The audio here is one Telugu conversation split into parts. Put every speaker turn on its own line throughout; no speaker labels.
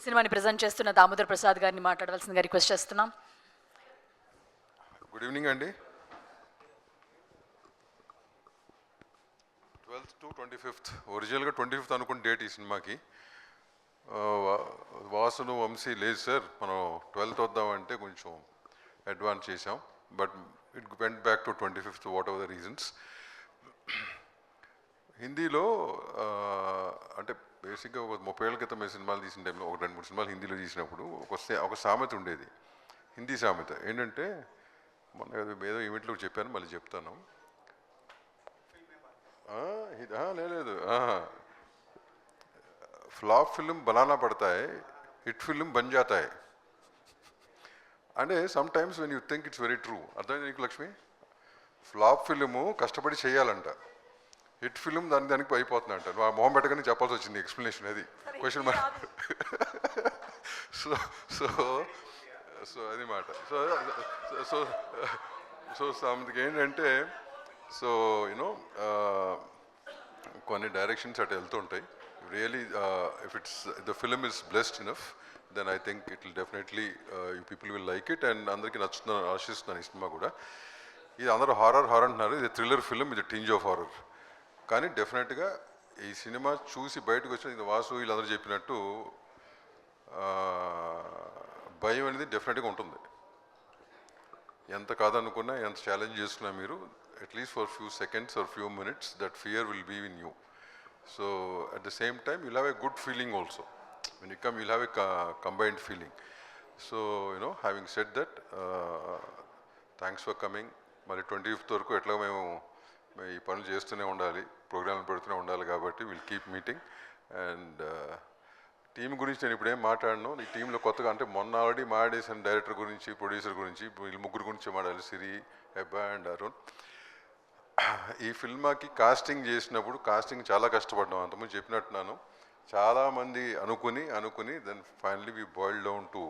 సినిమాని ప్రెజెంట్ చేస్తున్న దామోదర్ ప్రసాద్ గారిని మాట్లాడవలసిందిగా రిక్వెస్ట్ చేస్తున్నాం.
గుడ్ ఈవినింగ్ అండి. 12th to 25th ఒరిజినల్గా 25th అనుకున్న డేట్ ఈ సినిమాకి. వాసును వంశీ లేదు సార్ మనం 12th వద్దామంటే కొంచెం అడ్వాన్స్ చేసాం. But it went back to 25th what ever the reasons. హిందీలో అంటే బేసిక్గా ఒక 30 ఏళ్ళ క్రితం సినిమాలు తీసిన టైంలో ఒక 2-3 సినిమాలు హిందీలో తీసినప్పుడు ఒక సామెత ఉండేది, హిందీ సామెత ఏంటంటే, మొన్న ఏదో ఈవెంట్లో చెప్పాను, మళ్ళీ చెప్తాను. లేదు, ఫ్లాప్ ఫిల్మ్ బనానా పడతాయి, హిట్ ఫిల్మ్ బన్ జాతాయి అంటే some times when you think it's very true. అర్థమైంది నీకు లక్ష్మి? ఫ్లాప్ ఫిల్ము కష్టపడి చేయాలంట, హిట్ ఫిల్మ్ దానికి అయిపోతుంది అంట. నువ్వు మొహం పెట్టగానే చెప్పాల్సి వచ్చింది ఎక్స్ప్లెనేషన్, అది question mark. So so so అది మాట. సో సో సో సంథింగ్ ఏంటంటే, సో యూనో కొన్ని డైరెక్షన్స్ అటు వెళ్తుంటాయి. Really if it's the film is blessed enough, then I think it will definitely people will like it. And అందరికీ నచ్చుతుందని ఆశిస్తున్నాను ఈ సినిమా కూడా. ఇది అందరూ హారర్ అంటున్నారు, ఇది థ్రిల్లర్ ఫిల్మ్, ఇది టింజ్ ఆఫ్ హారర్. కానీ డెఫినెట్గా ఈ సినిమా చూసి బయటకు వచ్చిన ఇది వాసు వీళ్ళందరూ చెప్పినట్టు భయం అనేది డెఫినెట్గా ఉంటుంది. ఎంత కాదనుకున్నా, ఎంత ఛాలెంజ్ చేసుకున్నా మీరు, at least for few seconds or few minutes that fear will be in you. So at the same time you'll have a good feeling also. When you come, you'll have a combined feeling. So having said that, thanks for coming. మరి 25th వరకు ఎట్లా మేము ఈ పనులు చేస్తూనే ఉండాలి, ప్రోగ్రాంలు పెడుతూనే ఉండాలి కాబట్టి will keep meeting. And team గురించి నేను ఇప్పుడేం మాట్లాడను. ఈ టీంలో కొత్తగా అంటే మొన్న ఆల్రెడీ మాట్లాడేసాను, డైరెక్టర్ గురించి, ప్రొడ్యూసర్ గురించి, వీళ్ళు ముగ్గురు గురించి మాట్లాడాలి, సిరి, హెబ్బా అండ్ అరుణ్. ఈ ఫిల్మాకి కాస్టింగ్ చేసినప్పుడు కాస్టింగ్ చాలా కష్టపడ్డాం, అంతకుముందు చెప్పినట్టున్నాను. చాలామంది అనుకుని then finally we boil down to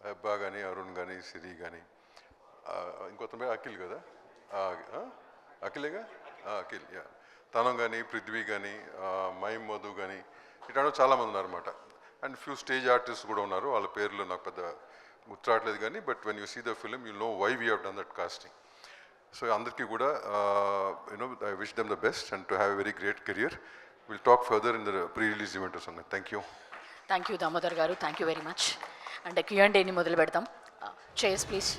Hebah కానీ, అరుణ్ కానీ, సిరి కానీ, ఇంకొంత పేరు అఖిల్ కదా, అఖిలేగా, అఖిల్, యా, తనం కానీ, పృథ్వీ కానీ, మైమ్ మధు కానీ, ఇట్లాంటి చాలామంది ఉన్నారన్నమాట. అండ్ ఫ్యూ స్టేజ్ ఆర్టిస్ట్ కూడా ఉన్నారు, వాళ్ళ పేర్లు నాకు పెద్ద గుర్తురావట్లేదు కానీ, but when you see the film you know why we have done that casting. So అందరికీ కూడా I wish them the best and to have a very great career. Will talk further in the pre release event or something. Thank you
Damodar garu, thank you very much. అంటే Q&Aని మొదలు పెడతాం. Chairs please.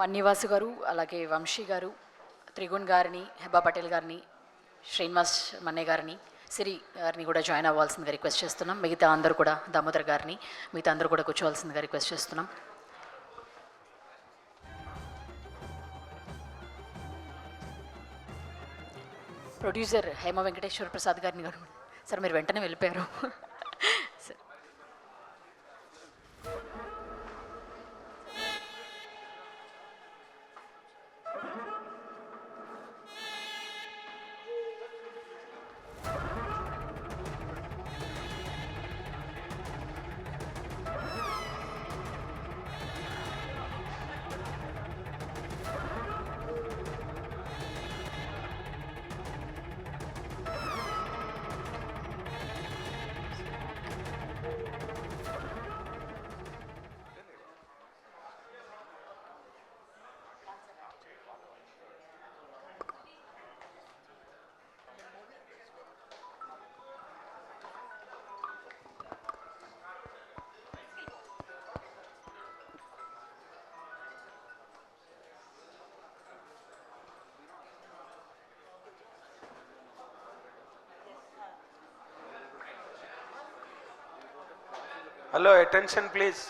బన్నీవాసు గారు, అలాగే వంశీ గారు, త్రిగుణ్ గారిని, హెబ్బా పటేల్ గారిని, శ్రీనివాస్ మన్నే గారిని, సిరి గారిని కూడా జాయిన్ అవ్వాల్సిందిగా రిక్వెస్ట్ చేస్తున్నాం. మిగతా అందరూ కూడా, దామోదర్ గారిని, మిగతా అందరూ కూడా కూర్చోవాల్సిందిగా రిక్వెస్ట్ చేస్తున్నాం. ప్రొడ్యూసర్ హేమ వెంకటేశ్వర ప్రసాద్ గారిని గారు, సార్ మీరు వెంటనే వెళ్ళిపోయారు.
Hello, attention please.